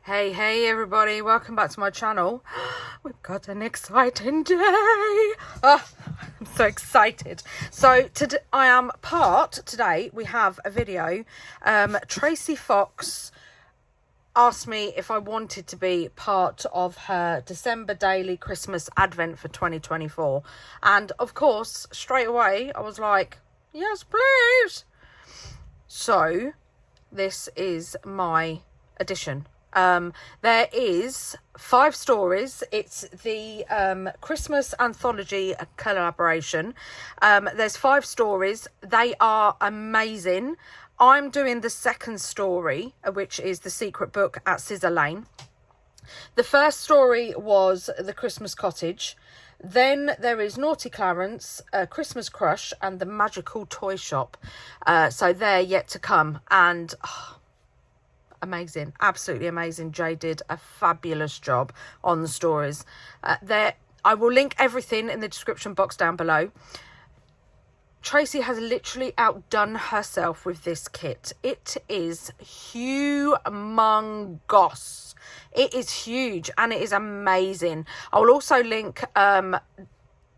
Hey everybody, welcome back to my channel. We've got an exciting day. Oh, I'm so excited. So today we have a video. Tracie Fox asked me if I wanted to be part of her December daily Christmas advent for 2024, and of course straight away I was like, yes please. So this is my edition. There is 5 stories. It's the Christmas Anthology collaboration. There's 5 stories. They are amazing. I'm doing the second story, which is The Secret Book at Scissor Lane. The first story was The Christmas Cottage. Then there is Naughty Clarence, Christmas Crush, and The Magical Toy Shop. So they're yet to come, and amazing, absolutely amazing. Jay did a fabulous job on the stories. I will link everything in the description box down below. Tracie has literally outdone herself with this kit. It is humongous. It is huge and it is amazing. I will also link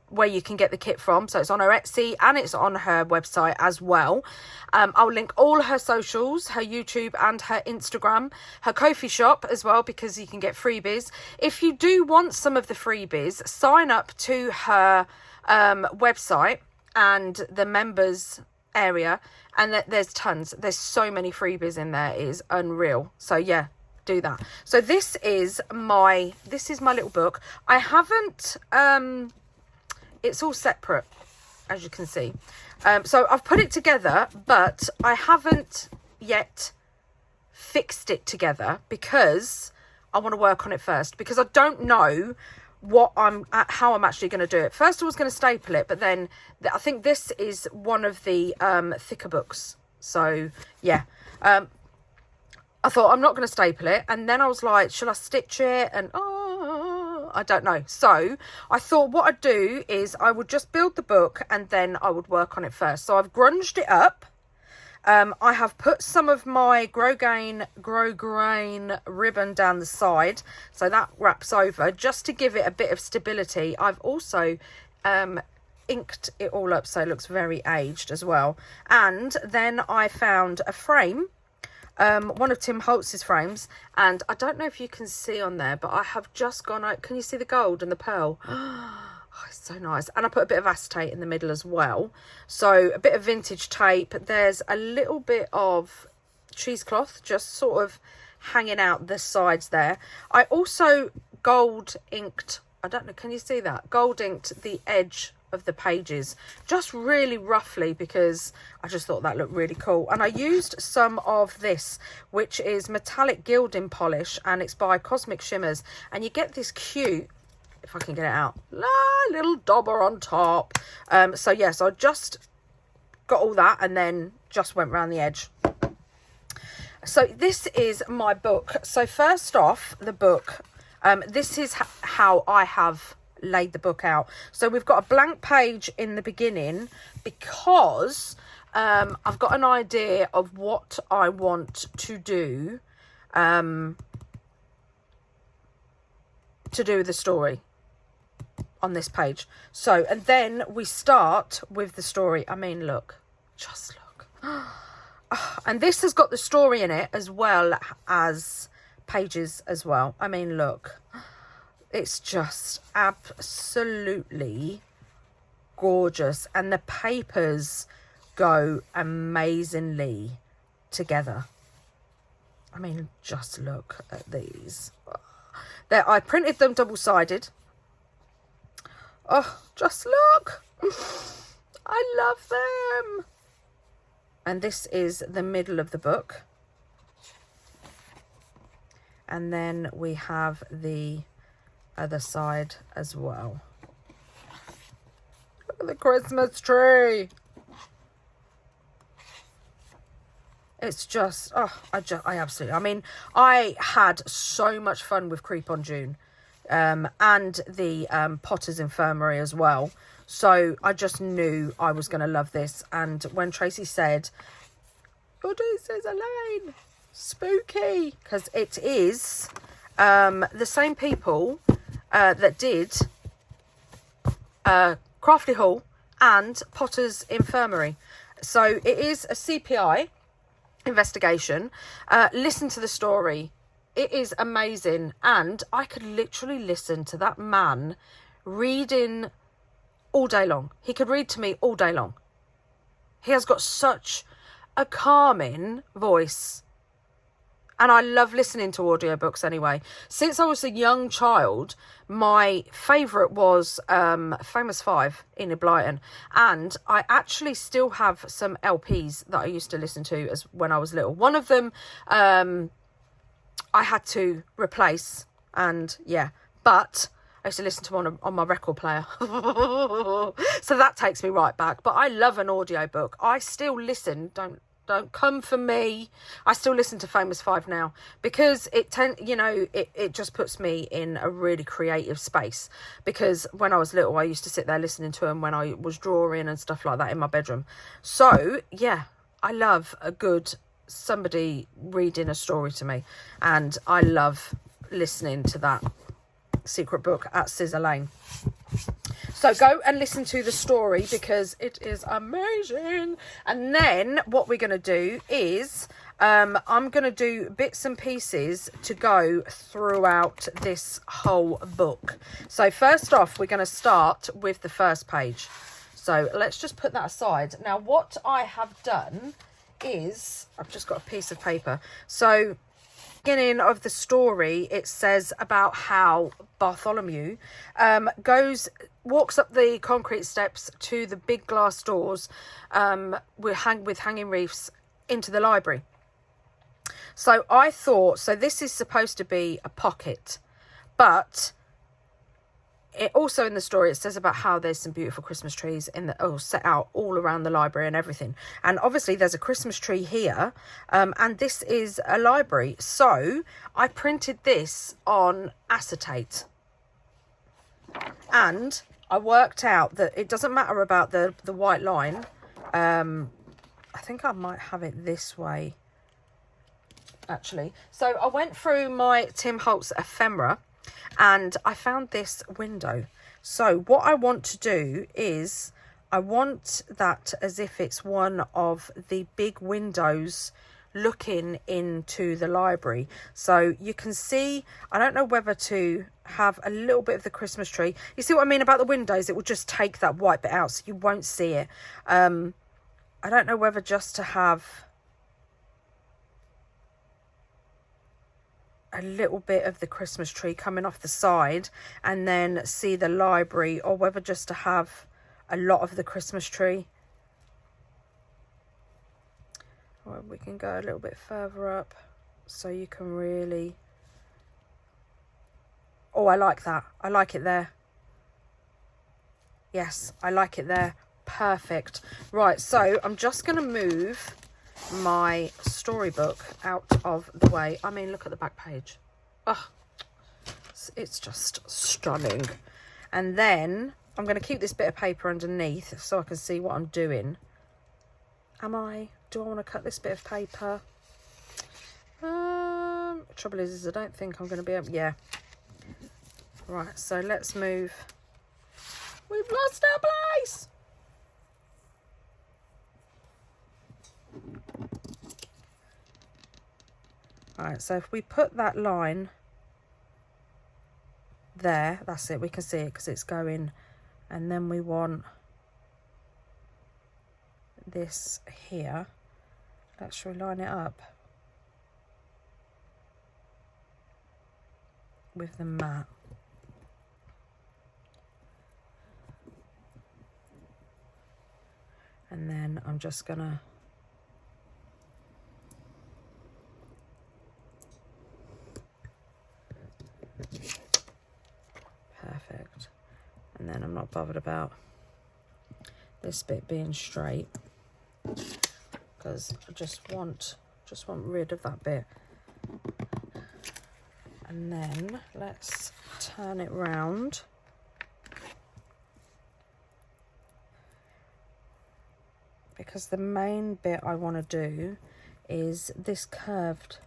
where you can get the kit from. So it's on her Etsy and it's on her website as well. I'll link all her socials, her YouTube and her Instagram, her Ko-fi shop as well, because you can get freebies. If you do want some of the freebies, sign up to her website and the members area, and there's tons. There's so many freebies in there. It is unreal. So yeah, do that. So this is my little book. I haven't it's all separate, as you can see. So I've put it together, but I haven't yet fixed it together because I want to work on it first, because I don't know how I'm actually going to do it. First I was going to staple it, but then I think this is one of the thicker books. So yeah, I thought I'm not going to staple it, and then I was like, should I stitch it? And I don't know. So I thought what I'd do is I would just build the book and then I would work on it first. So I've grunged it up. I have put some of my Grow Grain ribbon down the side, so that wraps over just to give it a bit of stability. I've also inked it all up so it looks very aged as well. And then I found a frame, one of Tim Holtz's frames, and I don't know if you can see on there, but I have just gone out. Can you see the gold and the pearl? Oh, it's so nice. And I put a bit of acetate in the middle as well, so a bit of vintage tape. There's a little bit of cheesecloth just sort of hanging out the sides there. I also gold inked, I don't know, can you see that? Gold inked the edge of the pages just really roughly, because I just thought that looked really cool. And I used some of this, which is metallic gilding polish, and it's by Cosmic Shimmers, and you get this cute, if I can get it out, little dauber on top. So yes, I just got all that and then just went around the edge. So this is my book. So first off, the book, this is how I have laid the book out. So we've got a blank page in the beginning because I've got an idea of what I want to do the story on this page. So, and then we start with the story. I mean, look, just look. And this has got the story in it as well as pages as well. I mean, look, it's just absolutely gorgeous, and the papers go amazingly together. I mean, just look at these. There, I printed them double-sided. Oh, just look. I love them. And this is the middle of the book. And then we have the other side as well. Look at the Christmas tree. It's just, oh, I absolutely, I mean, I had so much fun with Creep on June, and the Potter's Infirmary as well. So I just knew I was going to love this. And when Tracie said, "Oh, this is Elaine," spooky, because it is the same people that did Crafty Hall and Potter's Infirmary. So it is a CPI investigation. Listen to the story. It is amazing. And I could literally listen to that man reading all day long. He could read to me all day long. He has got such a calming voice. And I love listening to audiobooks anyway. Since I was a young child, my favourite was Famous Five, Enid Blyton. And I actually still have some LPs that I used to listen to as when I was little. One of them I had to replace, and yeah. But I used to listen to one on my record player. So that takes me right back. But I love an audiobook. I still listen, don't come for me. I still listen to Famous Five now because it just puts me in a really creative space, because when I was little I used to sit there listening to them when I was drawing and stuff like that in my bedroom. So yeah, I love a good somebody reading a story to me, and I love listening to that secret book at Scissor Lane. So go and listen to the story because it is amazing. And then what we're going to do is I'm going to do bits and pieces to go throughout this whole book. So first off, we're going to start with the first page. So let's just put that aside. Now, what I have done is I've just got a piece of paper. So beginning of the story, it says about how Bartholomew walks up the concrete steps to the big glass doors with hanging reefs into the library. So I thought, so this is supposed to be a pocket, but it also in the story it says about how there's some beautiful Christmas trees set out all around the library and everything. And obviously there's a Christmas tree here, and this is a library. So I printed this on acetate, and I worked out that it doesn't matter about the white line. I think I might have it this way actually. So I went through my Tim Holtz ephemera and I found this window. So what I want to do is I want that as if it's one of the big windows looking into the library. So you can see, I don't know whether to have a little bit of the Christmas tree. You see what I mean about the windows? It will just take that white bit out so you won't see it. I don't know whether just to have a little bit of the Christmas tree coming off the side and then see the library, or whether just to have a lot of the Christmas tree. Or we can go a little bit further up so you can really... Oh, I like that. I like it there. Yes, I like it there. Perfect. Right, so I'm just going to move my storybook out of the way. I mean, look at the back page. Oh, it's just stunning. And then I'm going to keep this bit of paper underneath so I can see what I'm doing. Do I want to cut this bit of paper? Trouble is I don't think I'm going to be able... Yeah. Right, so let's move. We've lost our place. Alright, so if we put that line there, that's it, we can see it because it's going, and then we want this here. Let's line it up with the mat. And then I'm just gonna perfect. And then I'm not bothered about this bit being straight because I just want rid of that bit. And then let's turn it round. Because the main bit I want to do is this curved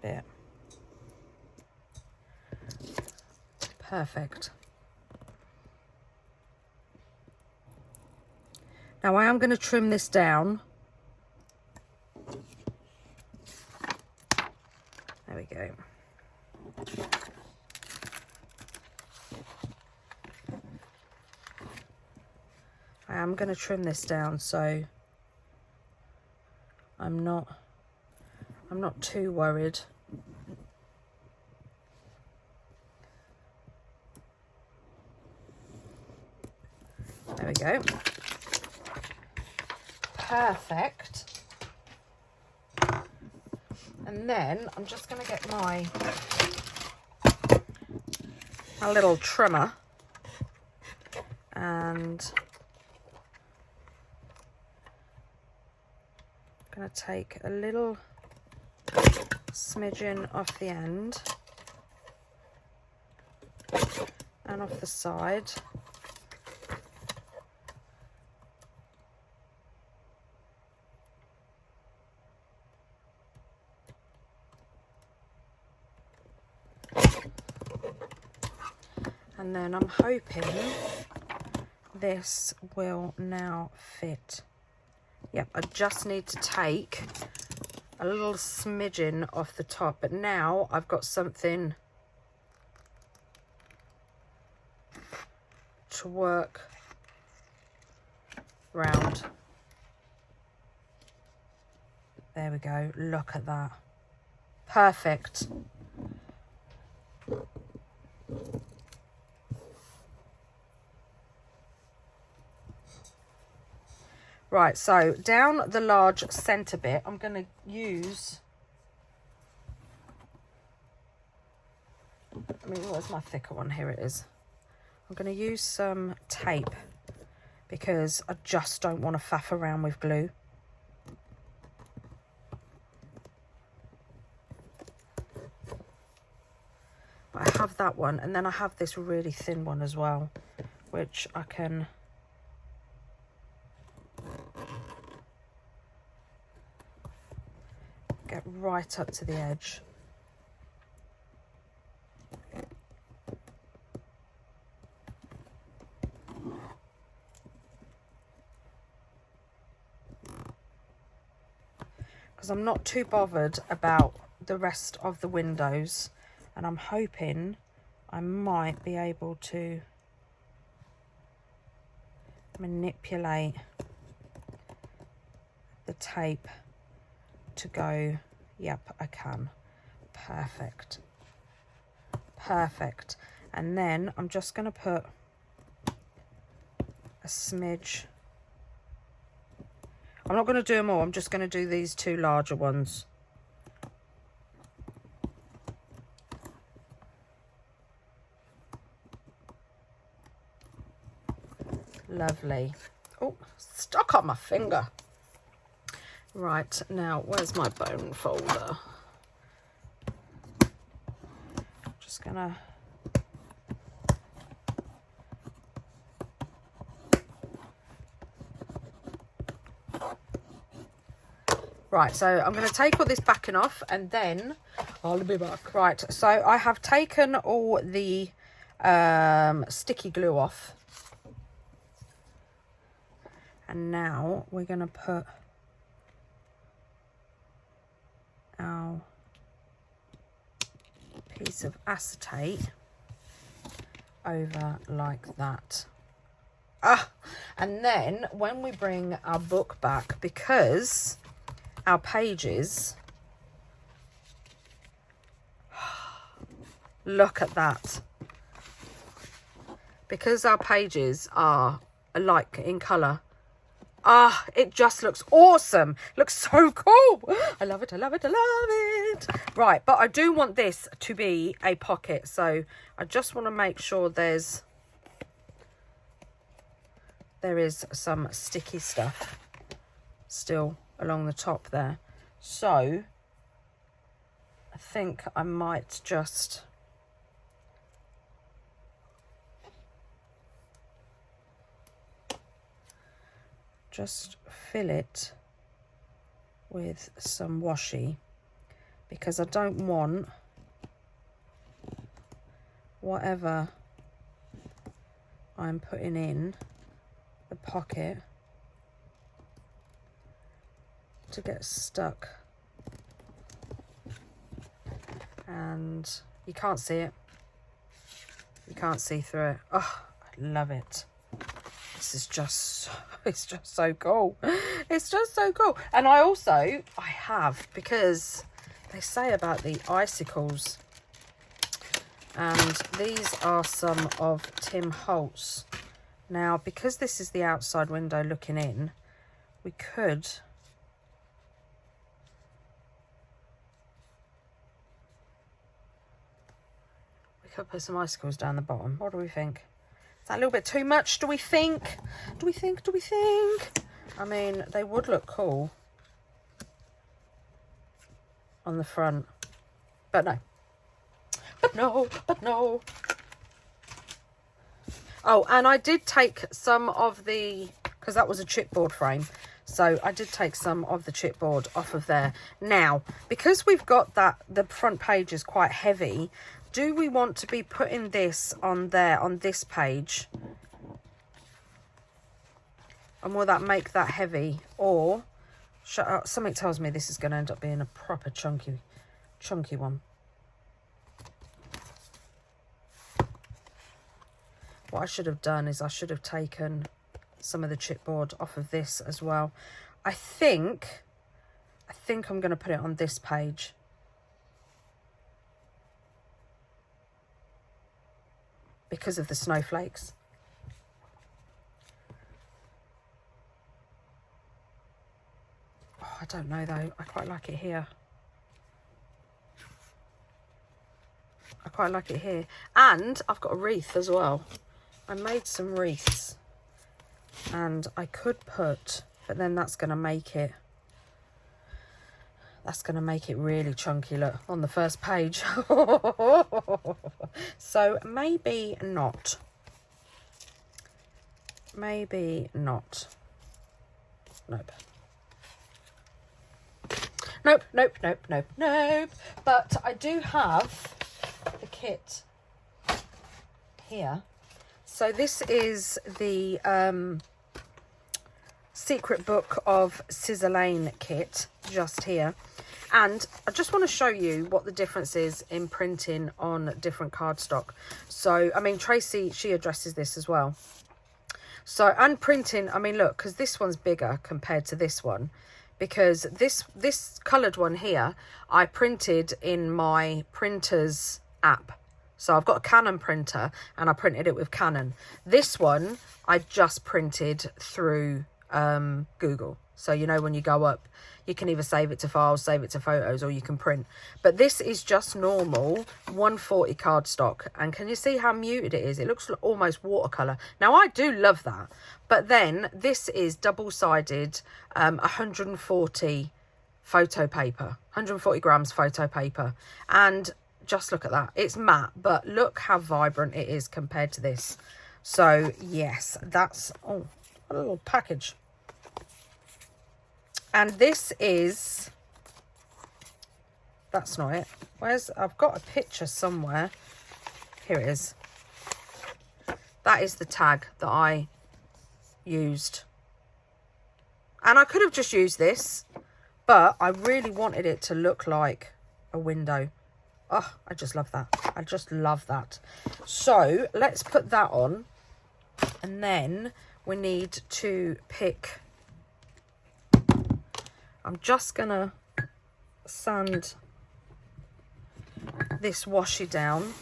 bit. Perfect. Now I am going to trim this down. There we go. I am going to trim this down so I'm not too worried. There we go. Perfect. And then I'm just going to get my little trimmer and I'm going to take a little smidgen off the end and off the side. And then I'm hoping this will now fit. Yep, I just need to take a little smidgen off the top, but now I've got something to work round. There we go, look at that. Perfect. Right, so down the large centre bit, I'm going to use, where's my thicker one? Here it is. I'm going to use some tape because I just don't want to faff around with glue. But I have that one, and then I have this really thin one as well, which I can get right up to the edge. Because I'm not too bothered about the rest of the windows, and I'm hoping I might be able to manipulate the tape to go. Yep, I can. Perfect. Perfect. And then I'm just going to put a smidge. I'm not going to do them all. I'm just going to do these two larger ones. Lovely. Oh, stuck on my finger. Right, now where's my bone folder? Just gonna right, so I'm going to take all this backing off and then I'll be back. Right, so I have taken all the sticky glue off, and now we're going to put our piece of acetate over like that. And then when we bring our book back, because our pages, look at that, because our pages are alike in colour, it just looks awesome. Looks so cool. I love it, I love it, I love it. Right, but I do want this to be a pocket, so I just want to make sure there is some sticky stuff still along the top there. So I think I might just fill it with some washi, because I don't want whatever I'm putting in the pocket to get stuck. And you can't see it. You can't see through it. Oh, I love it. This is just, it's just so cool. It's just so cool. And I have, because they say about the icicles, and these are some of Tim Holtz. Now, because this is the outside window looking in, we could put some icicles down the bottom. What do we think? Is that a little bit too much, do we think? Do we think? I mean, they would look cool on the front, but no. But no. Oh, and I did take some of the, because that was a chipboard frame, so I did take some of the chipboard off of there. Now, because we've got that, the front page is quite heavy, do we want to be putting this on there, on this page? And will that make that heavy? Or, something tells me this is going to end up being a proper chunky one. What I should have done is I should have taken some of the chipboard off of this as well. I think I'm going to put it on this page. Because of the snowflakes. Oh, I don't know though. I quite like it here. I quite like it here. And I've got a wreath as well. I made some wreaths. And I could put, but then that's going to make it, really chunky, look, on the first page. So maybe not. Maybe not. Nope. Nope. But I do have the kit here. So this is the Secret Book of Sbsl kit, just here. And I just want to show you what the difference is in printing on different cardstock. So, I mean, Tracie, she addresses this as well. So, and printing, I mean, look, because this one's bigger compared to this one. Because this coloured one here, I printed in my printer's app. So I've got a Canon printer and I printed it with Canon. This one, I just printed through Google. So, you know, when you go up, you can either save it to files, save it to photos, or you can print. But this is just normal 140 cardstock. And can you see how muted it is? It looks almost watercolour. Now, I do love that. But then this is double-sided 140 photo paper, 140 grams photo paper. And just look at that. It's matte, but look how vibrant it is compared to this. So, yes, that's... Oh, a little package. And this is, that's not it. I've got a picture somewhere. Here it is. That is the tag that I used. And I could have just used this, but I really wanted it to look like a window. Oh, I just love that. I just love that. So let's put that on. And then we need to pick... I'm just going to sand this washi down.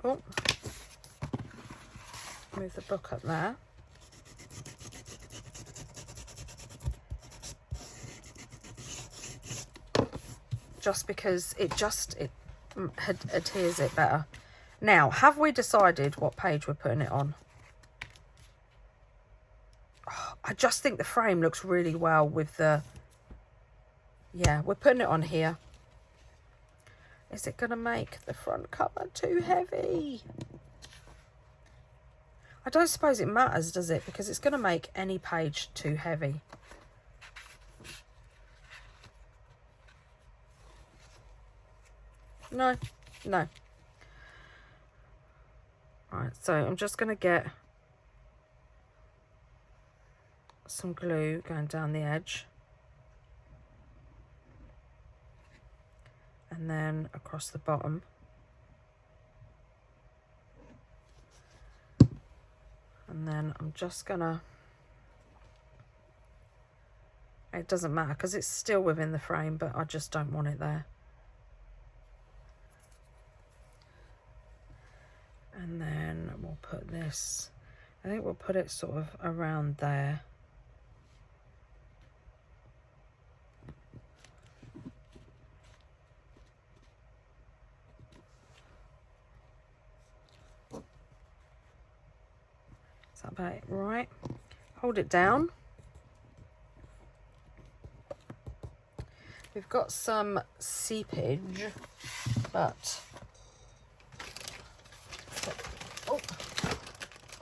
Oh, move the book up there. Just because it adheres it better. Now, have we decided what page we're putting it on? Oh, I just think the frame looks really well with the... Yeah, we're putting it on here. Is it going to make the front cover too heavy? I don't suppose it matters, does it? Because it's going to make any page too heavy. No, no. Right, so I'm just going to get some glue going down the edge. And then across the bottom. And then I'm just gonna, it doesn't matter because it's still within the frame, but I just don't want it there. And then we'll put this, I think we'll put it sort of around there. Is that about it? Right. Hold it down. We've got some seepage, but oh,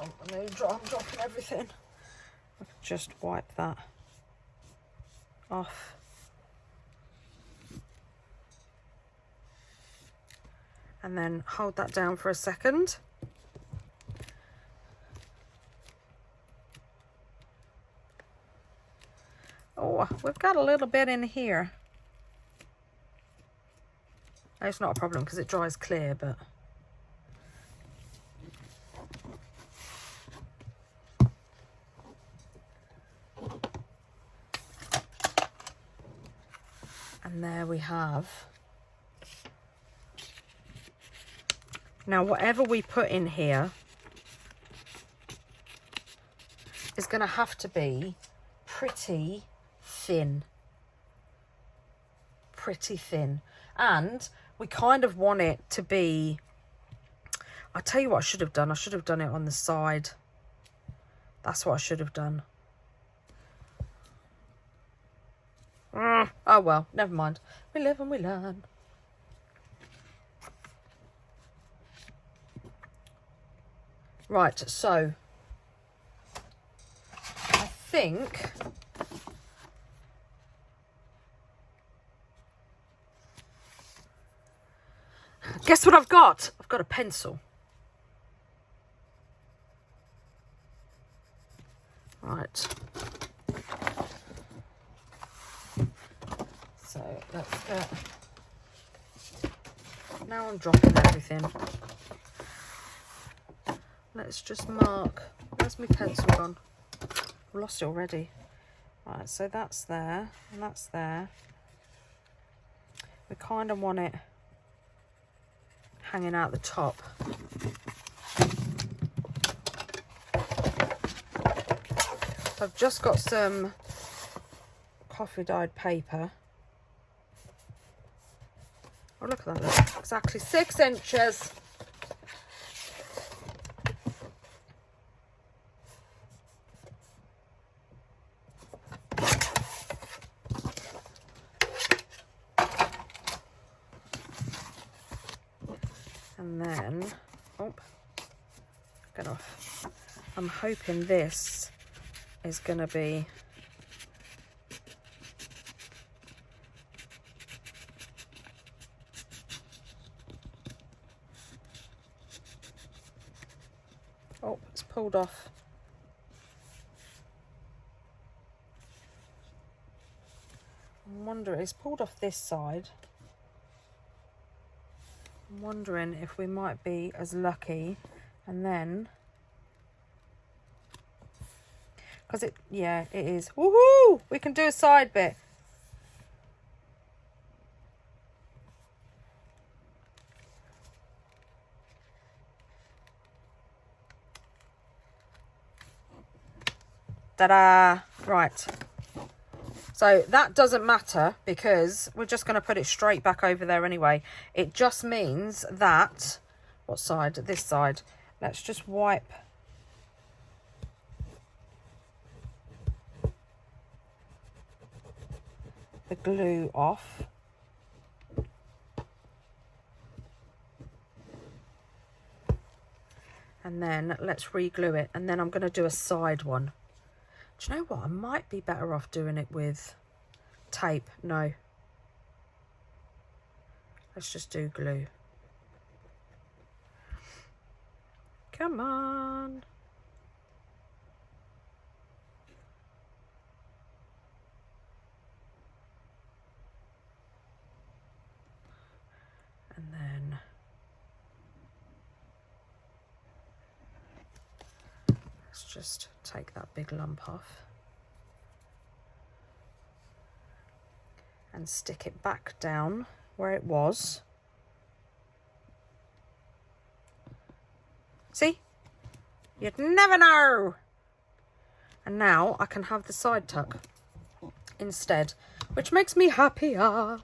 I'm dropping everything. I can just wipe that off. And then hold that down for a second. Oh, we've got a little bit in here. It's not a problem because it dries clear, but and there we have. Now, whatever we put in here is going to have to be pretty thin. Pretty thin. And we kind of want it to be, I'll tell you what I should have done. I should have done it on the side. That's what I should have done. Oh well, never mind. We live and we learn. Right, so I think guess what I've got? I've got a pencil. Right. So let's get, now I'm dropping everything. Let's just mark, where's my pencil gone? I've lost it already. Right, so that's there and that's there. We kind of want it hanging out the top. I've just got some coffee dyed paper. Oh, look at that, look. Exactly 6 inches. And then, oh, get off. I'm hoping this is going to be oh, it's pulled off. I'm wondering, it's pulled off this side. I'm wondering if we might be as lucky, and then because it, yeah, it is. Woohoo! We can do a side bit. Ta-da! Right. So that doesn't matter because we're just going to put it straight back over there anyway. It just means that, what side? This side. Let's just wipe the glue off. And then let's re-glue it. And then I'm going to do a side one. Do you know what? I might be better off doing it with tape. No. Let's just do glue. Come on. And then let's just take that big lump off and stick it back down where it was. See? You'd never know. And now I can have the side tuck instead, which makes me happier.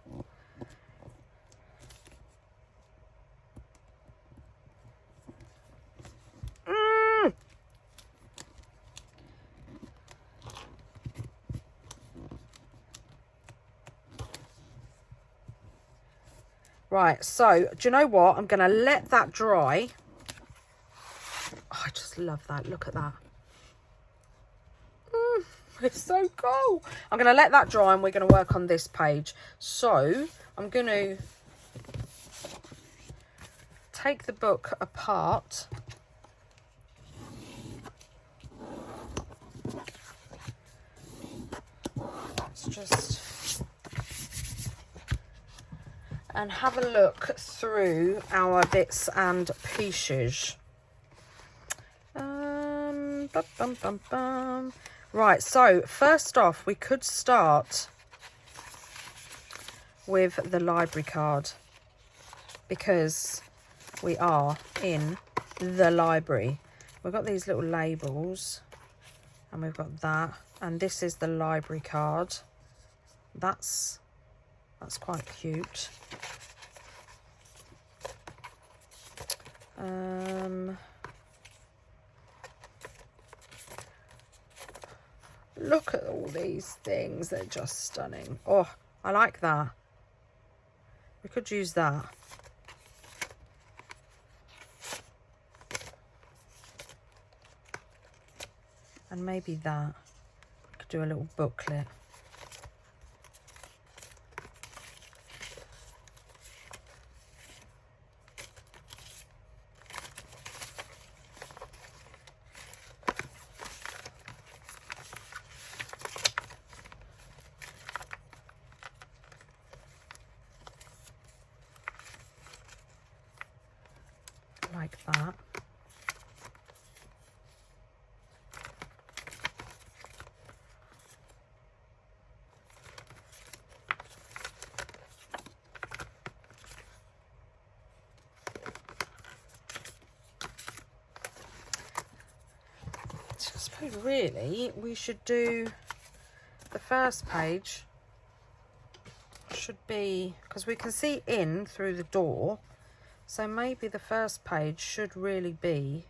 Right, so do you know what? I'm going to let that dry. Oh, I just love that. Look at that. It's so cool. I'm going to let that dry and we're going to work on this page. So I'm going to take the book apart. Let's just... and have a look through our bits and pieces. Right, so first off, we could start with the library card because we are in the library. We've got these little labels and we've got that, and this is the library card. That's quite cute. Look at all these things. They're just stunning. Oh, I like that. We could use that. And maybe that. We could do a little booklet. Like that. I suppose really we should do the first page should be, because we can see in through the door. So maybe the first page should really be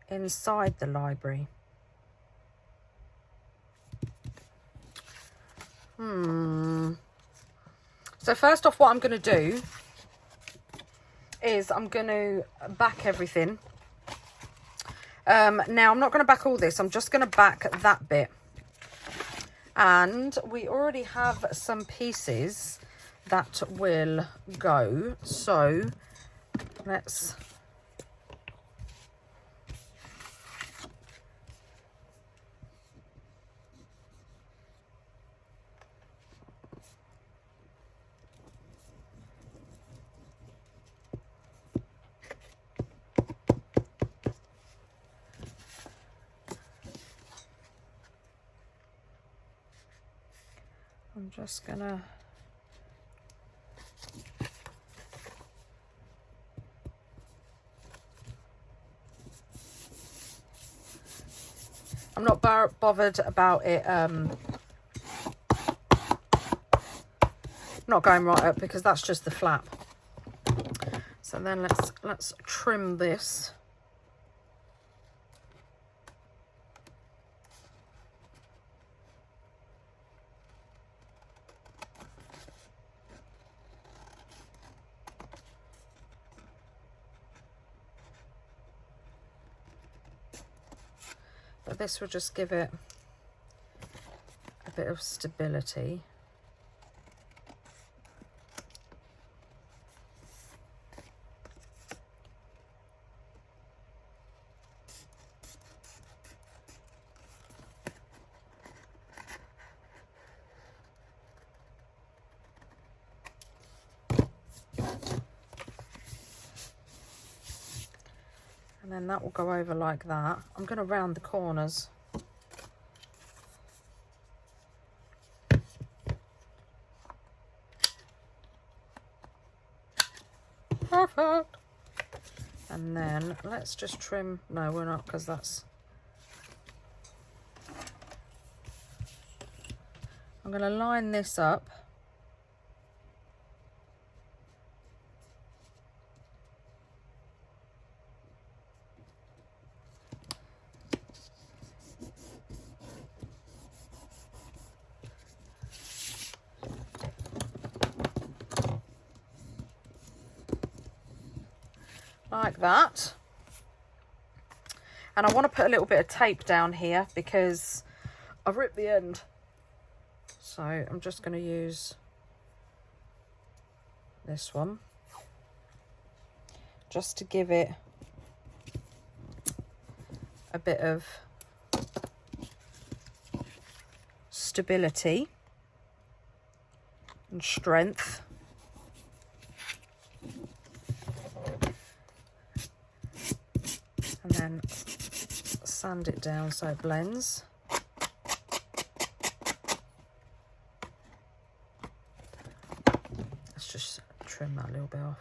inside the library. So first off, what I'm going to do is I'm going to back everything. Now, I'm not going to back all this. I'm just going to back that bit. And we already have some pieces that will go, so let's I'm just gonna I'm not bothered about it not going right up because that's just the flap. So then let's trim this. But this will just give it a bit of stability. And then that will go over like that. I'm going to round the corners. Perfect. And then let's just trim. No, we're not, because that's... I'm going to line this up. Like that. And I want to put a little bit of tape down here because I've ripped the end. So I'm just going to use this one just to give it a bit of stability and strength. And then sand it down so it blends. Let's just trim that a little bit off.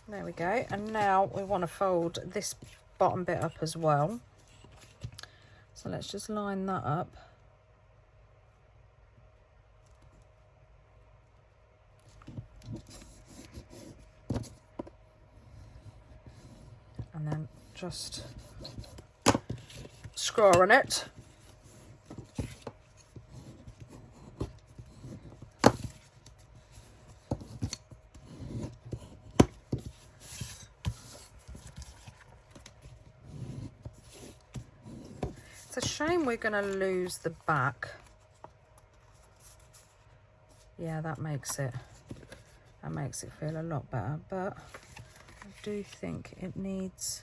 There we go. And now we want to fold this bottom bit up as well. So let's just line that up. And then just score on it. It's a shame we're going to lose the back. Yeah, that makes it feel a lot better, but I do think it needs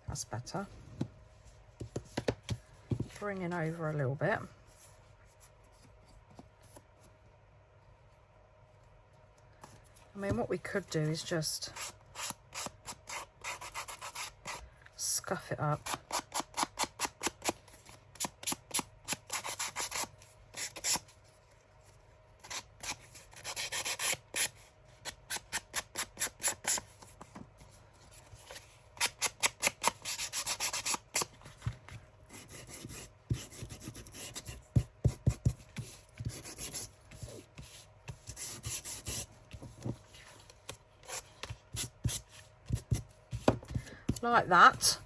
that's better. Bringing over a little bit. I mean, what we could do is just scuff it up. Like that.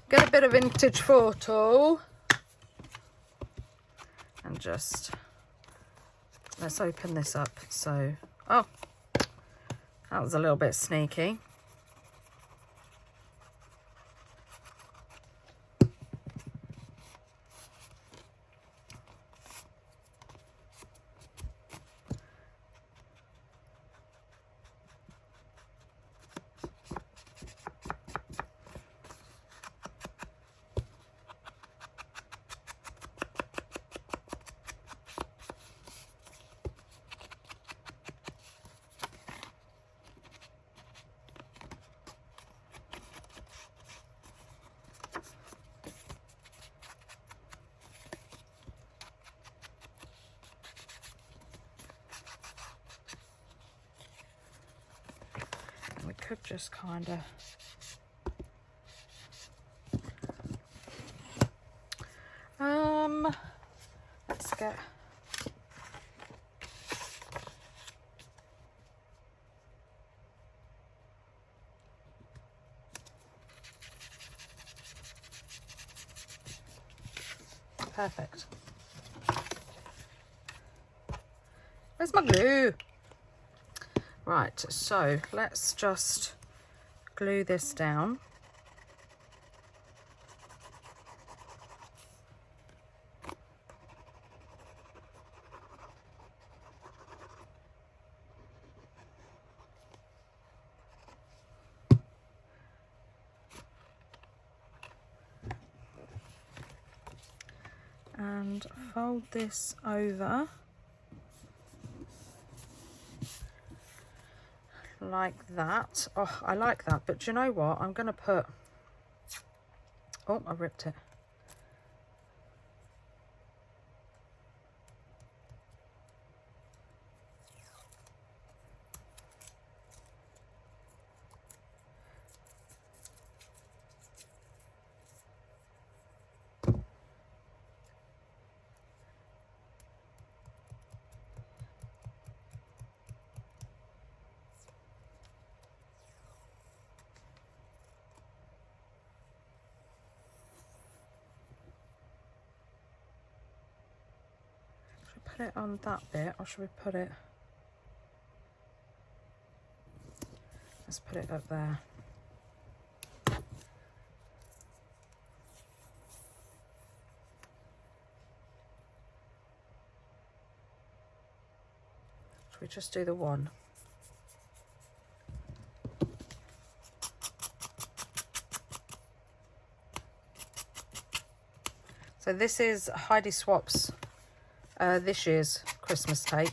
Get a bit of vintage photo and just let's open this up. So, oh, that was a little bit sneaky. We could just kind of let's get perfect. Where's my glue? Right, so let's just glue this down. and fold this over like that. Oh, I like that, but do you know what? I'm going to put, oh, I ripped it. Put it on that bit, or should we put it, let's put it up there. Should we just do the one? So this is Heidi Swap's this year's Christmas tape.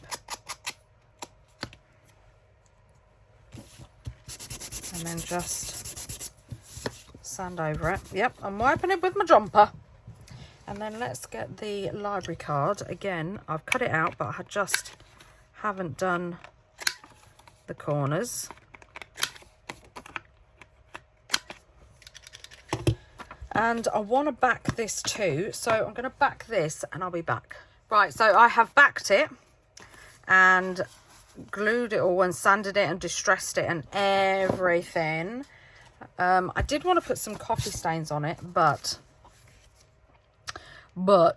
And then just sand over it. Yep, I'm wiping it with my jumper. And then let's get the library card. Again, I've cut it out, but I just haven't done the corners. And I want to back this too, so I'm going to back this and I'll be back. Right, so I have backed it and glued it all and sanded it and distressed it and everything. I did want to put some coffee stains on it, but I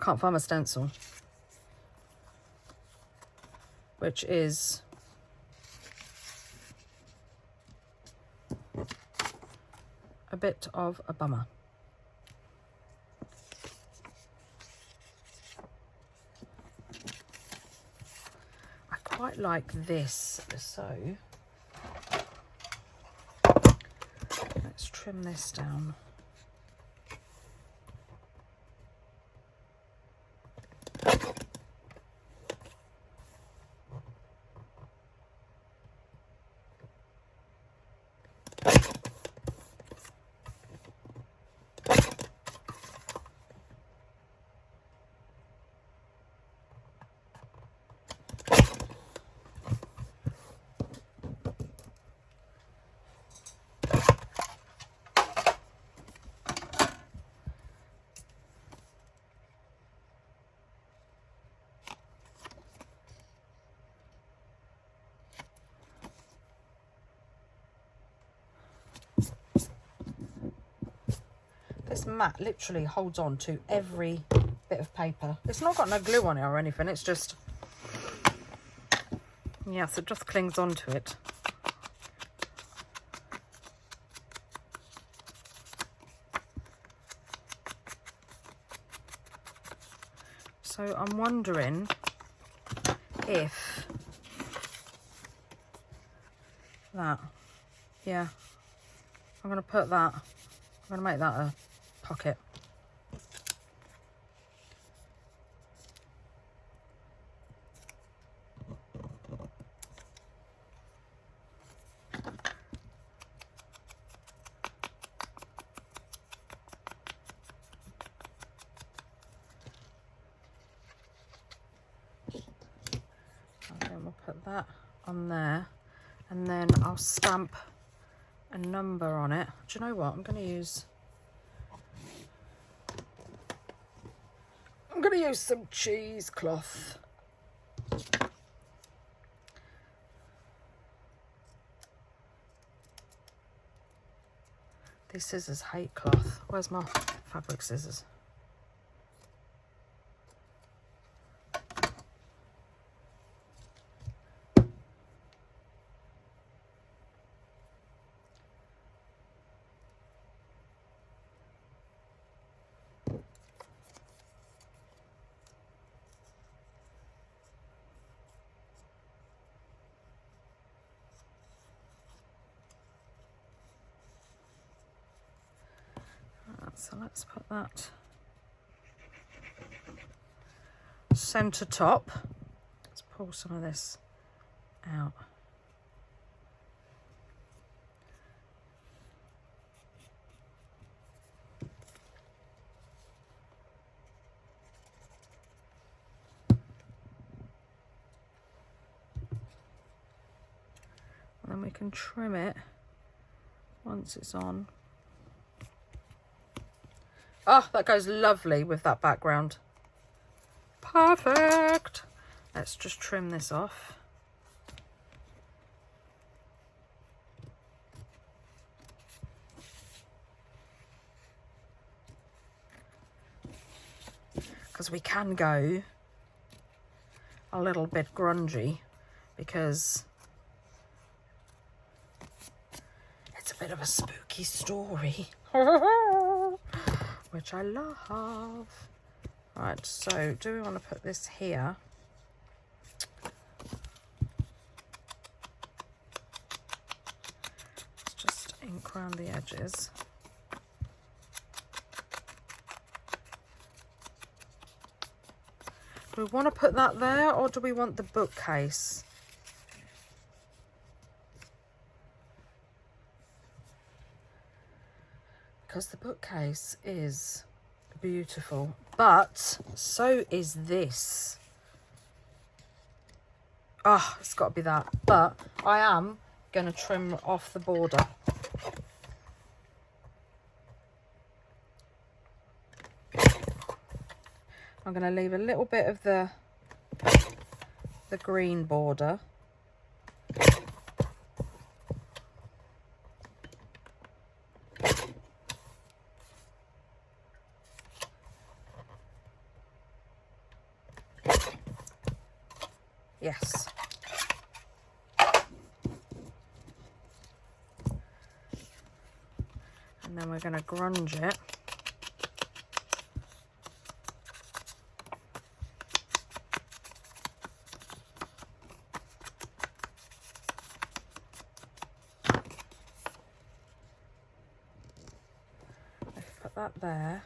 can't find my stencil, which is a bit of a bummer. I quite like this, so let's trim this down. This mat literally holds on to every bit of paper. It's not got no glue on it or anything, it's just, yes, it just clings onto it. So I'm wondering if that, yeah, I'm going to put that, I'm going to make that a pocket. And then we'll put that on there, and then I'll stamp a number on it. Do you know what? I'm going to use some cheesecloth. These scissors hate cloth. Where's my fabric scissors? So let's put that centre top. Let's pull some of this out. And then we can trim it once it's on. Oh, that goes lovely with that background. Perfect. Let's just trim this off. Because we can go a little bit grungy, because it's a bit of a spooky story. Which I love. Right, so do we want to put this here? Let's just ink around the edges. Do we want to put that there, or do we want the bookcase? Because the bookcase is beautiful, but so is this. Oh, it's got to be that. But I am going to trim off the border. I'm going to leave a little bit of the green border. Yes. And then we're going to grunge it. Put that there.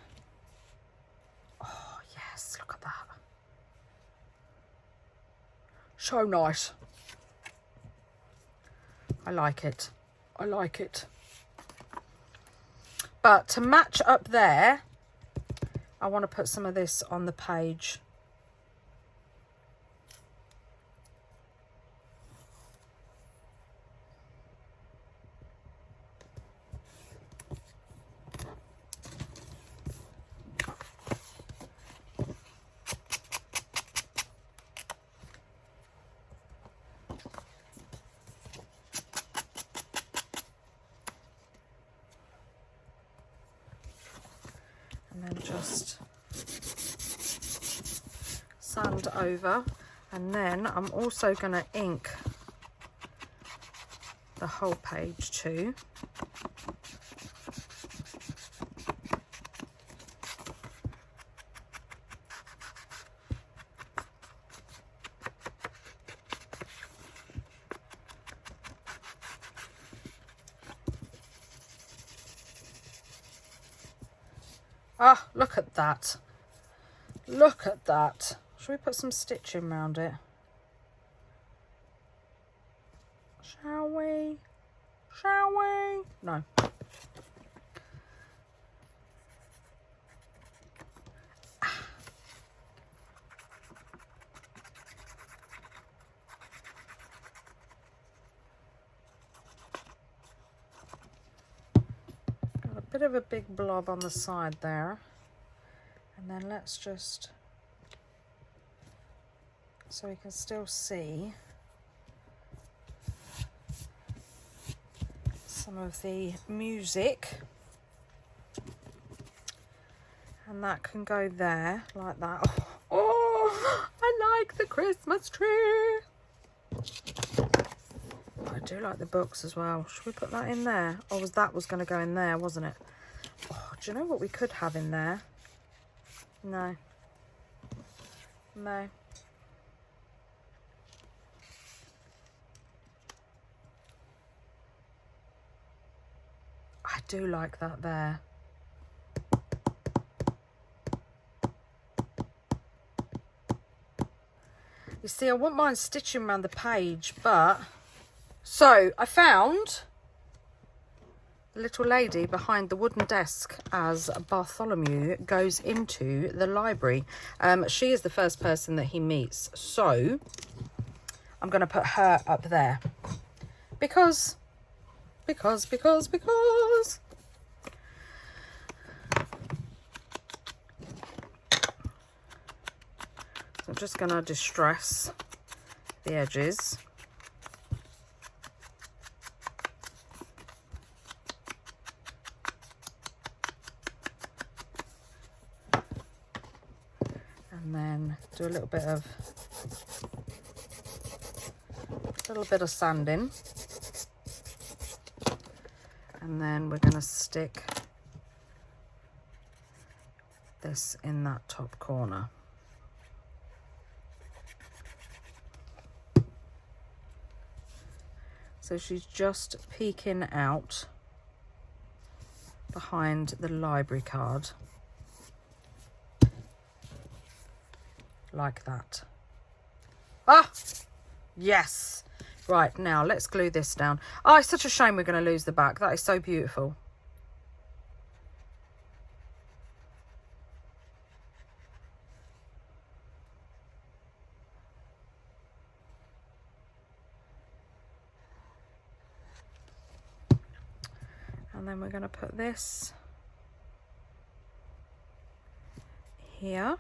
Oh, yes, look at that. So nice. I like it. I like it. But to match up there, I want to put some of this on the page. And then just sand over, and then I'm also going to ink the whole page too. Ah, look at that. Look at that. Shall we put some stitching around it? Shall we? Shall we? No. Bit of a big blob on the side there, and then let's just, so we can still see some of the music, and that can go there like that. Oh, I like the Christmas tree. I do like the books as well. Should we put that in there? Or was going to go in there, wasn't it? Oh, do you know what we could have in there? No. No. I do like that there. see, I wouldn't mind stitching around the page, but... So, I found the little lady behind the wooden desk as Bartholomew goes into the library. She is the first person that he meets, so I'm going to put her up there. Because. I'm just going to distress the edges. And then do a little bit of sanding. And then we're going to stick this in that top corner. So she's just peeking out behind the library card. Like that. Ah! Yes! Right, now let's glue this down. Oh, it's such a shame we're going to lose the back. That is so beautiful. And then we're going to put this here.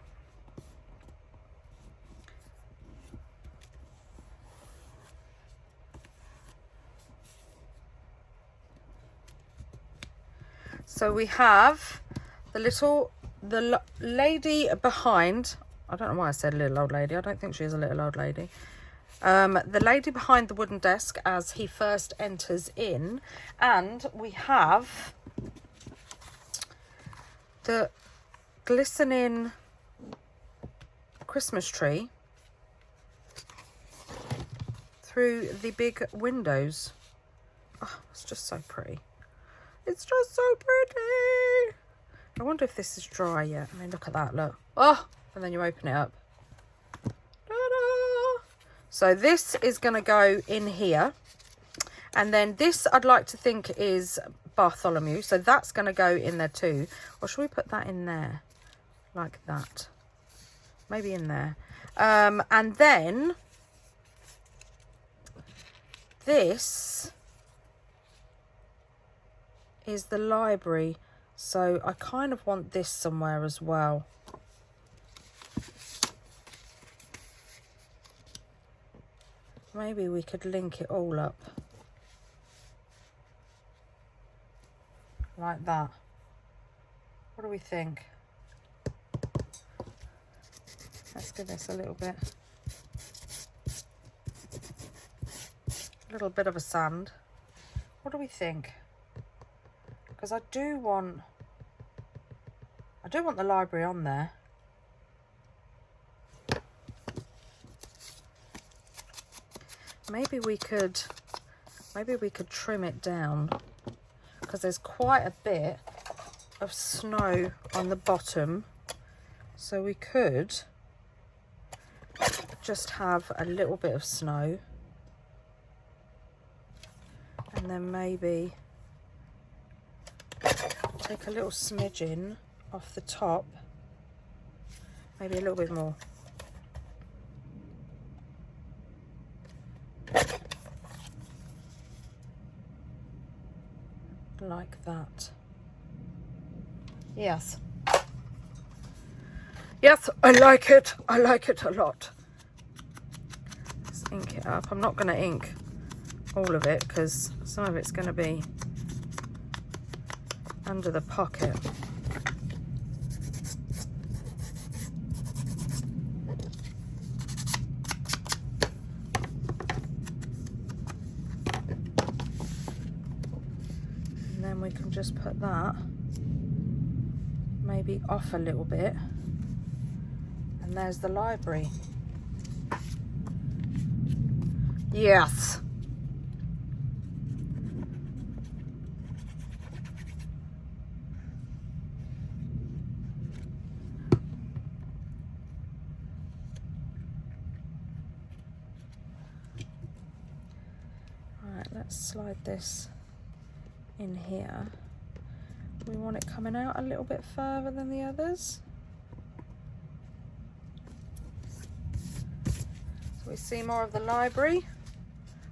So we have the lady behind. I don't know why I said little old lady. I don't think she is a little old lady. The lady behind the wooden desk as he first enters in, and we have the glistening Christmas tree through the big windows. Oh, it's just so pretty. It's just so pretty. I wonder if this is dry yet. I mean, look at that, look. Oh, and then you open it up. So this is going to go in here. And then this I'd like to think is Bartholomew. So that's going to go in there too. Or should we put that in there? Like that. Maybe in there. And then this is the library. So I kind of want this somewhere as well. Maybe we could link it all up. Like that. What do we think? Let's give this a little bit of a sand. What do we think? Because I do want the library on there. Maybe we could trim it down, because there's quite a bit of snow on the bottom, so we could just have a little bit of snow, and then maybe take a little smidgen off the top, maybe a little bit more. Like that. Yes. Yes, I like it. I like it a lot. Let's ink it up. I'm not going to ink all of it because some of it's going to be under the pocket. We can just put that maybe off a little bit, and there's the library. Yes. slide this in here. We want it coming out a little bit further than the others. So we see more of the library.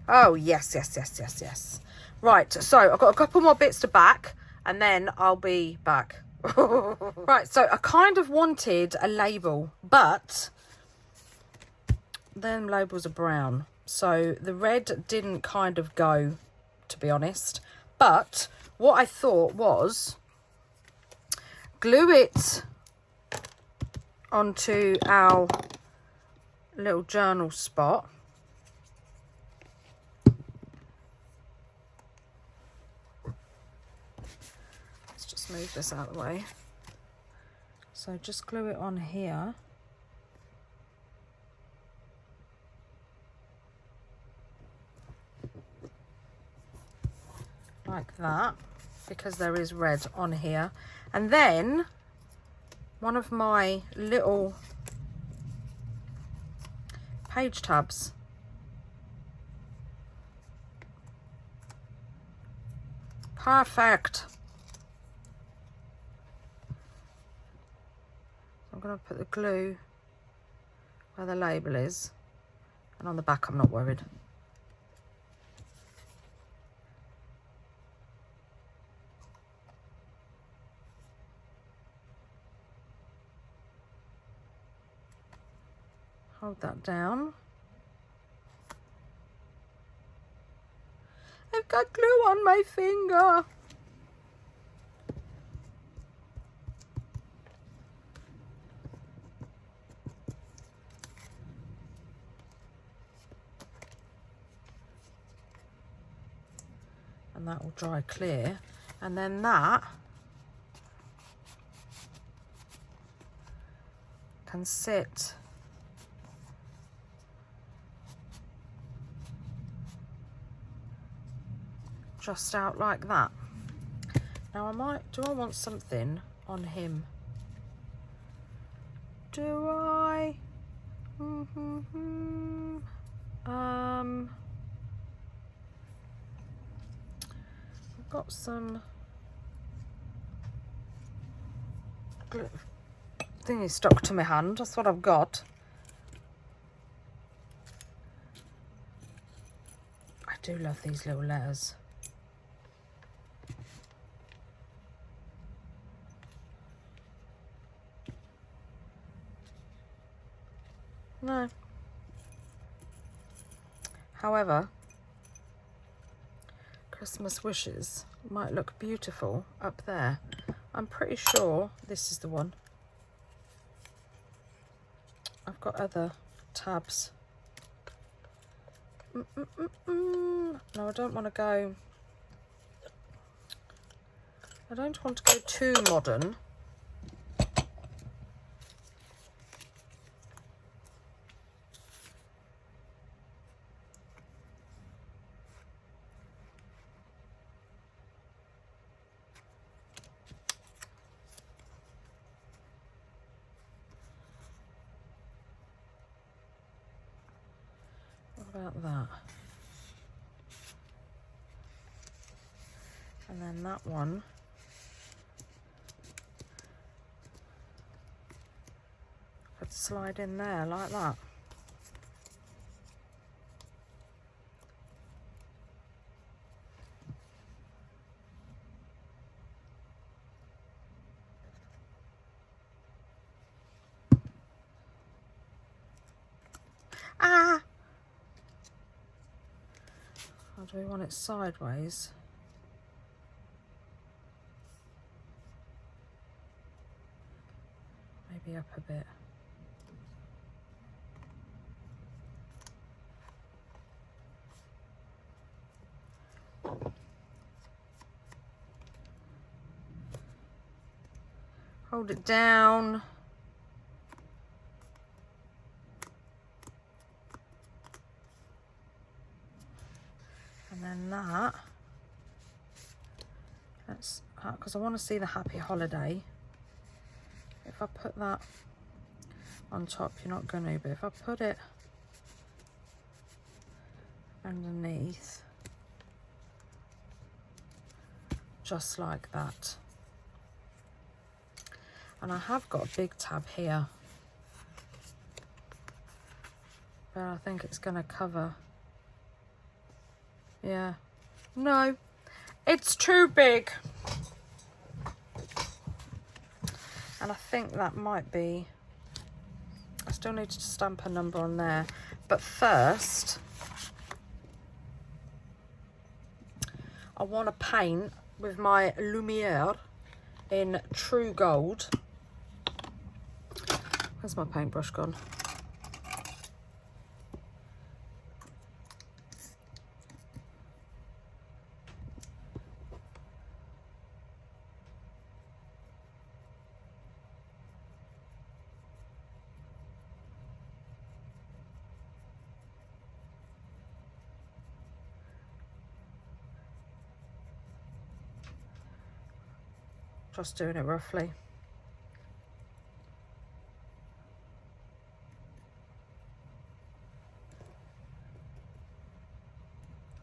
Oh, yes, yes, yes, yes, yes. Right, so I've got a couple more bits to back and then I'll be back. Right, so I kind of wanted a label, but them labels are brown. So the red didn't kind of go, to be honest. But what I thought was glue it onto our little journal spot. Let's just move this out of the way. So just glue it on here. Like that, because there is red on here. And then one of my little page tabs. Perfect. I'm going to put the glue where the label is, and on the back I'm not worried. Hold that down. I've got glue on my finger. And that will dry clear. And then that can sit just out like that. Now do I want something on him? Do I? I've got some glue. Thing is stuck to my hand. That's what I've got. I do love these little letters. No. However, Christmas wishes might look beautiful up there. I'm pretty sure this is the one. I've got other tabs. No, I don't want to go. I don't want to go too modern. About that, and then that one could slide in there like that. Ah! Or do we want it sideways? Maybe up a bit. Hold it down. And then that, that's because I want to see the happy holiday. If I put that on top, you're not going to, but if I put it underneath, just like that. And I have got a big tab here, but I think it's going to cover. Yeah, no, it's too big. And I think that might be, I still need to stamp a number on there. But first, I want to paint with my Lumiere in True Gold. Where's my paintbrush gone? Just doing it roughly.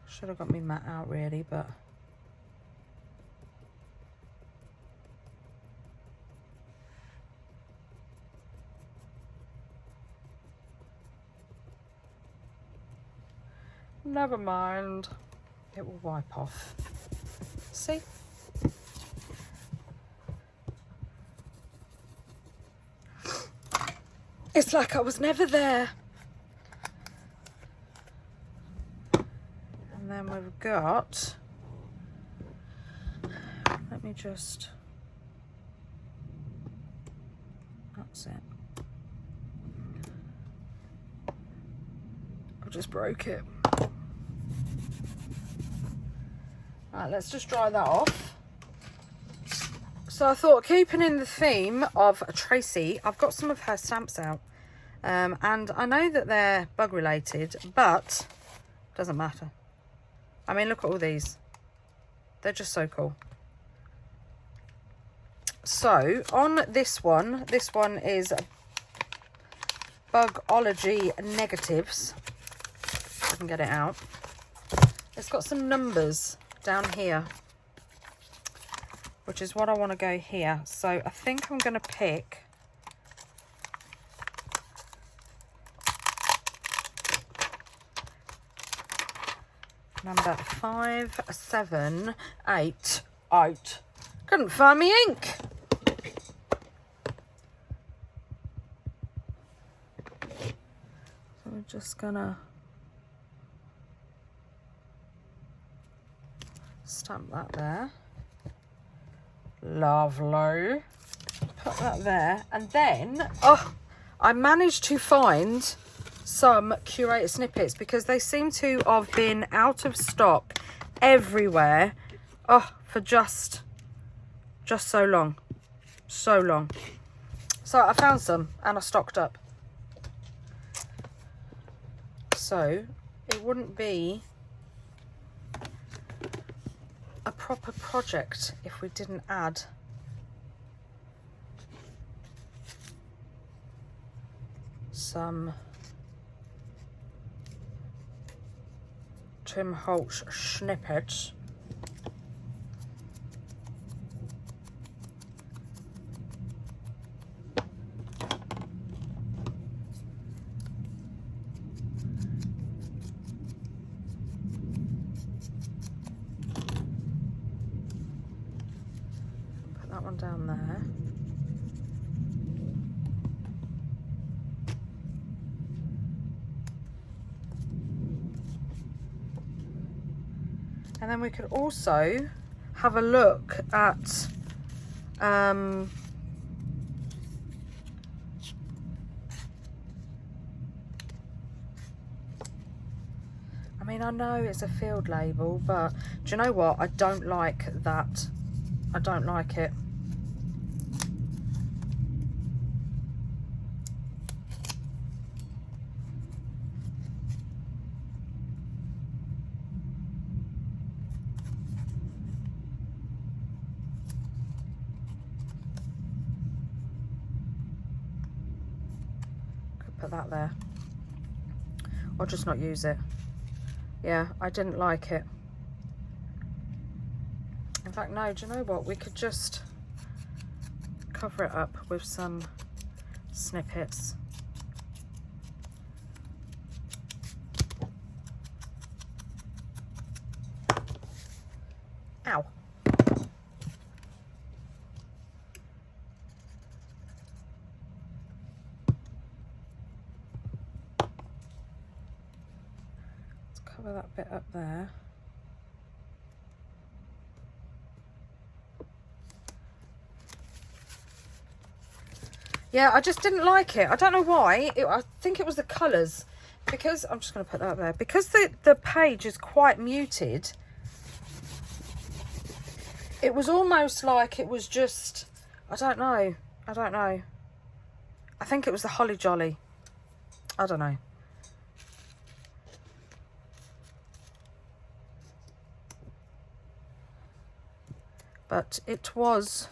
Should have got me mat out really, but never mind. It will wipe off. See? It's like I was never there. And then we've got, let me just, that's it. I just broke it. Right, let's just dry that off. So I thought, keeping in the theme of Tracie, I've got some of her stamps out. And I know that they're bug related, but doesn't matter. I mean, look at all these. They're just so cool. So on this one is Bugology Negatives. If I can get it out. It's got some numbers down here, which is what I want to go here. So I think I'm going to pick number 5788. Couldn't find me ink. So we're just gonna stamp that there. Lovely. Put that there. And then, oh, I managed to find some curated snippets because they seem to have been out of stock everywhere. Oh, for just so long. So long. So I found some and I stocked up. So it wouldn't be a proper project if we didn't add some Tim Holtz snippets. Put that one down there. And then we could also have a look at I mean, I know it's a field label, but do you know what? I don't like that. I don't like it. Put that there, or just not use it. Yeah, I didn't like it. In fact, no, do you know what? We could just cover it up with some snippets. Ow. Let's cover that bit up there. Yeah, I just didn't like it. I don't know why. I think it was the colours. Because, I'm just going to put that up there. Because the page is quite muted, it was almost like it was just, I don't know. I think it was the Holly Jolly. I don't know. But it was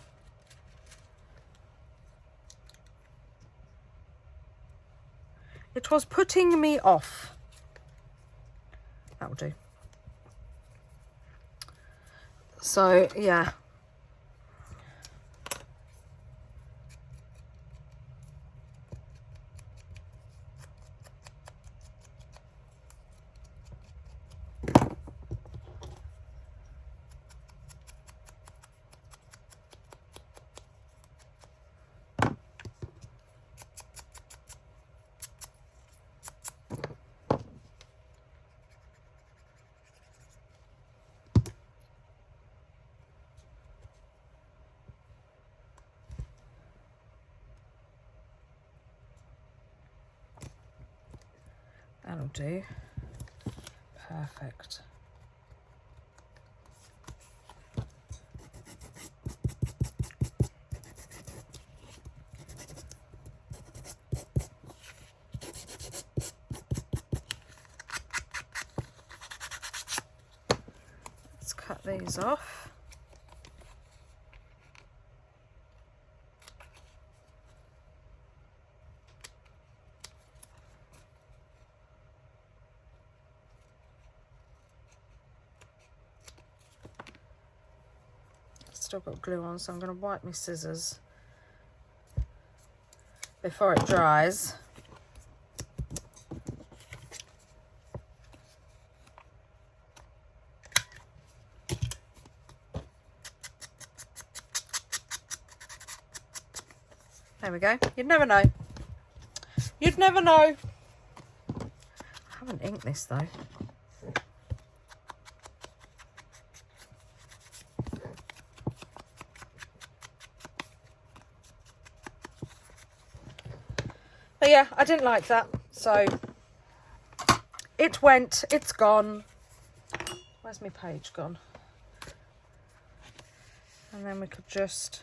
putting me off. That will do. So, yeah. That'll do. Perfect. Let's cut these off. Still got glue on, so I'm going to wipe my scissors before it dries. There we go. You'd never know. You'd never know. I haven't inked this though. But yeah, I didn't like that, so it went, it's gone. Where's my page gone? And then we could just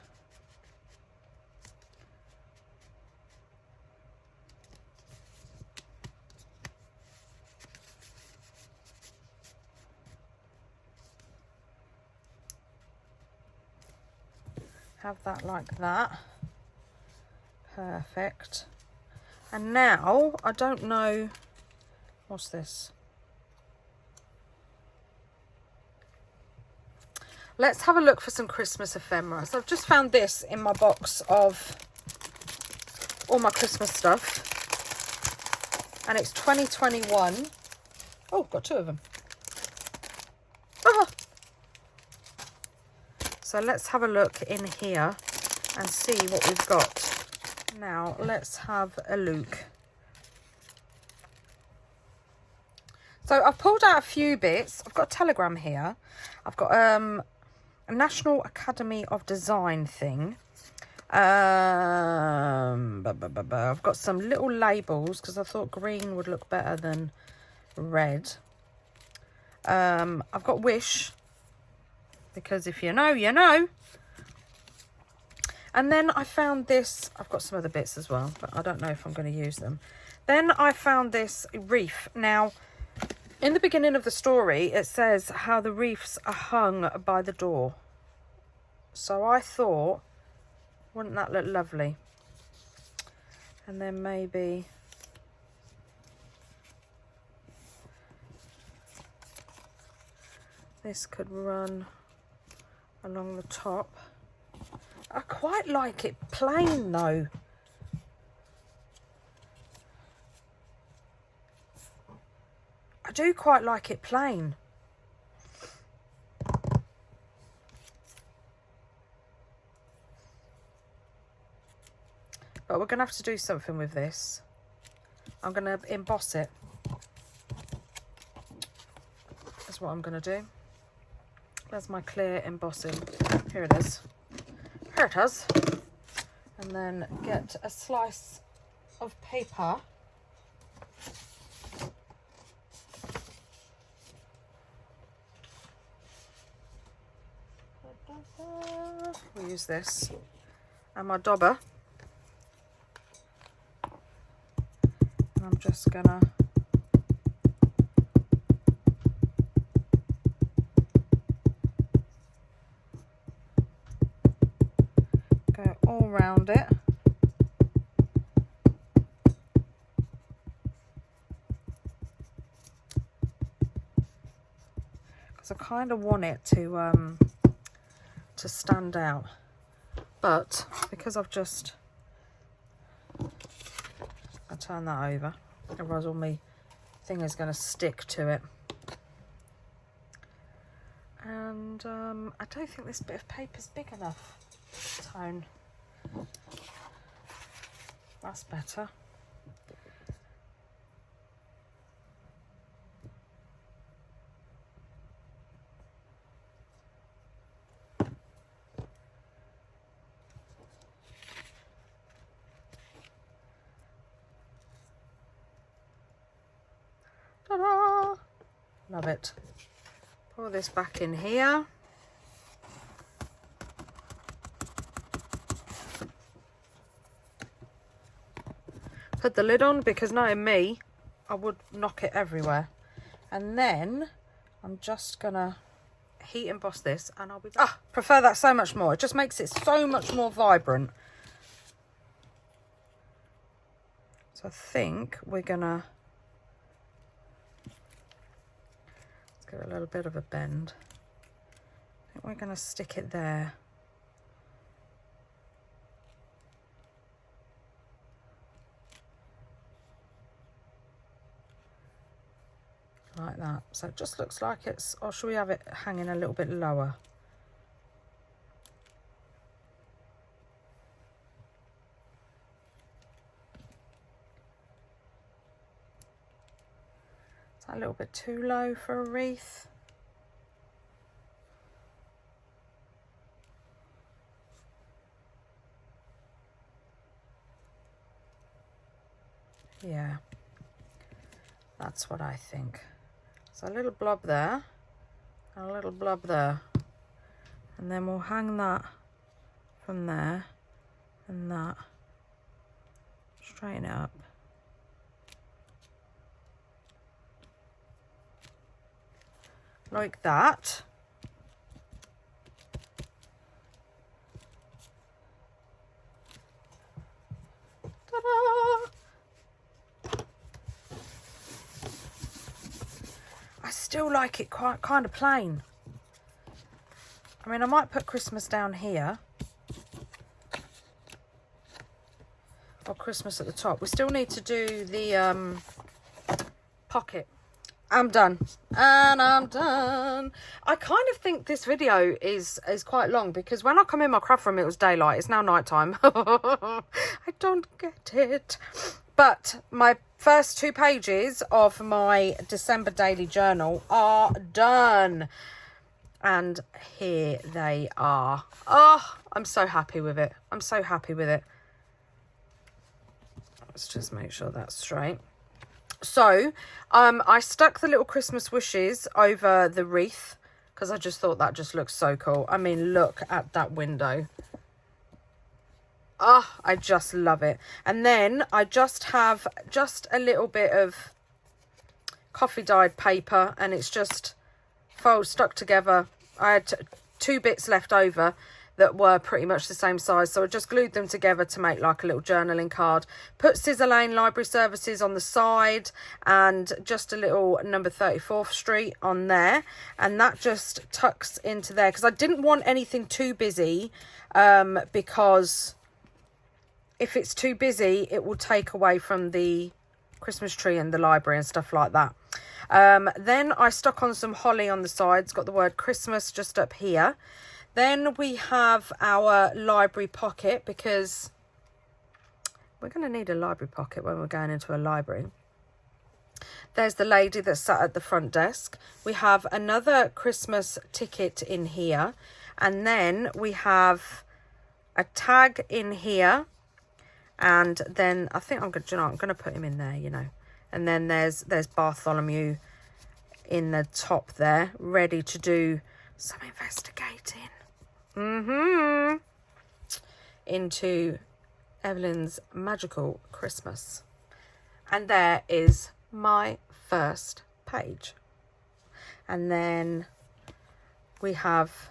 have that like that. Perfect. And now, I don't know, what's this? Let's have a look for some Christmas ephemera. So I've just found this in my box of all my Christmas stuff. And it's 2021. Oh, got two of them. Ah! So let's have a look in here and see what we've got. Now, let's have a look. So I've pulled out a few bits. I've got a telegram here. I've got a National Academy of Design thing. I've got some little labels because I thought green would look better than red. I've got Wish because if you know, you know. And then I found this, I've got some other bits as well, but I don't know if I'm going to use them. Then I found this wreath. Now, in the beginning of the story, it says how the wreaths are hung by the door. So I thought, wouldn't that look lovely? And then maybe this could run along the top. I quite like it plain though. I do quite like it plain. But we're going to have to do something with this. I'm going to emboss it. That's what I'm going to do. There's my clear embossing. Here it is. Here it is. And then get a slice of paper. We'll use this. And my dauber. And I'm just gonna go all around it. Because I kind of want it to stand out, but because I've just, I'll turn that over, otherwise all my thing is going to stick to it. And I don't think this bit of paper's big enough. Tone, that's better. Ta-da! Love it. Pour this back in here. Put the lid on, because knowing me, I would knock it everywhere. And then I'm just gonna heat emboss this and I'll be back. Ah, prefer that so much more. It just makes it so much more vibrant. So I think we're gonna, let's give it a little bit of a bend. I think we're gonna stick it there. Like that. So it just looks like it's, or should we have it hanging a little bit lower? Is that a little bit too low for a wreath? Yeah, that's what I think. So a little blob there, and a little blob there, and then we'll hang that from there, and that, straighten it up. Like that. Ta-da! I still like it quite kind of plain. I mean, I might put Christmas down here, or Christmas at the top. We still need to do the pocket. I'm done, and I'm done. I kind of think this video is quite long, because when I come in my craft room it was daylight. It's now nighttime. I don't get it. But my first 2 pages of my December daily journal are done. And here they are. Oh, I'm so happy with it. I'm so happy with it. Let's just make sure that's straight. So, I stuck the little Christmas wishes over the wreath, because I just thought that just looks so cool. I mean, look at that window. Oh, I just love it. And then I just have just a little bit of coffee dyed paper, and it's just stuck together. I had 2 bits left over. that were pretty much the same size. So I just glued them together to make like a little journaling card. Put Scissor Lane Library Services on the side and just a little number 34th Street on there. And that just tucks into there because I didn't want anything too busy, because if it's too busy, it will take away from the Christmas tree and the library and stuff like that. Then I stuck on some holly on the sides, got the word Christmas just up here. Then we have our library pocket, because we're going to need a library pocket when we're going into a library. There's the lady that sat at the front desk. We have another Christmas ticket in here. And then we have a tag in here. And then I think I'm going to put him in there, you know. And then there's Bartholomew in the top there, ready to do some investigating. Into Evelyn's Magical Christmas. And there is my first page. And then we have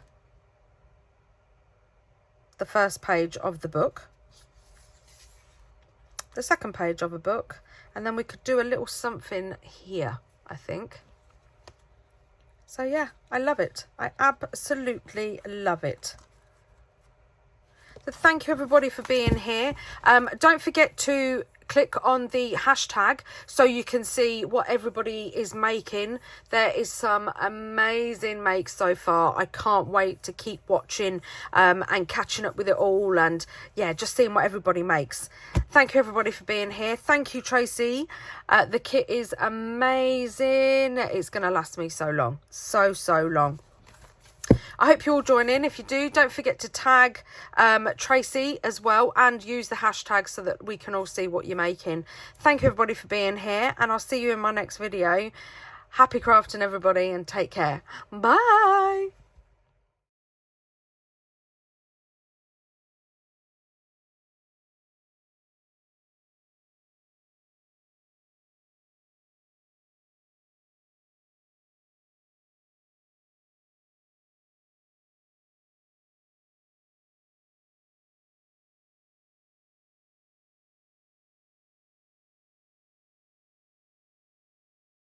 the first page of the book, the second page of a book, and then we could do a little something here, I think. So yeah, I love it. I absolutely love it. So thank you everybody for being here. Don't forget to click on the hashtag so you can see what everybody is making. There is some amazing makes so far. I can't wait to keep watching and catching up with it all, and yeah, just seeing what everybody makes. Thank you everybody for being here. Thank you, Tracie. The kit is amazing. It's going to last me so long, so long. I hope you all join in. If you do, don't forget to tag Tracie as well and use the hashtag so that we can all see what you're making. Thank you everybody for being here, and I'll see you in my next video. Happy crafting everybody, and take care. Bye.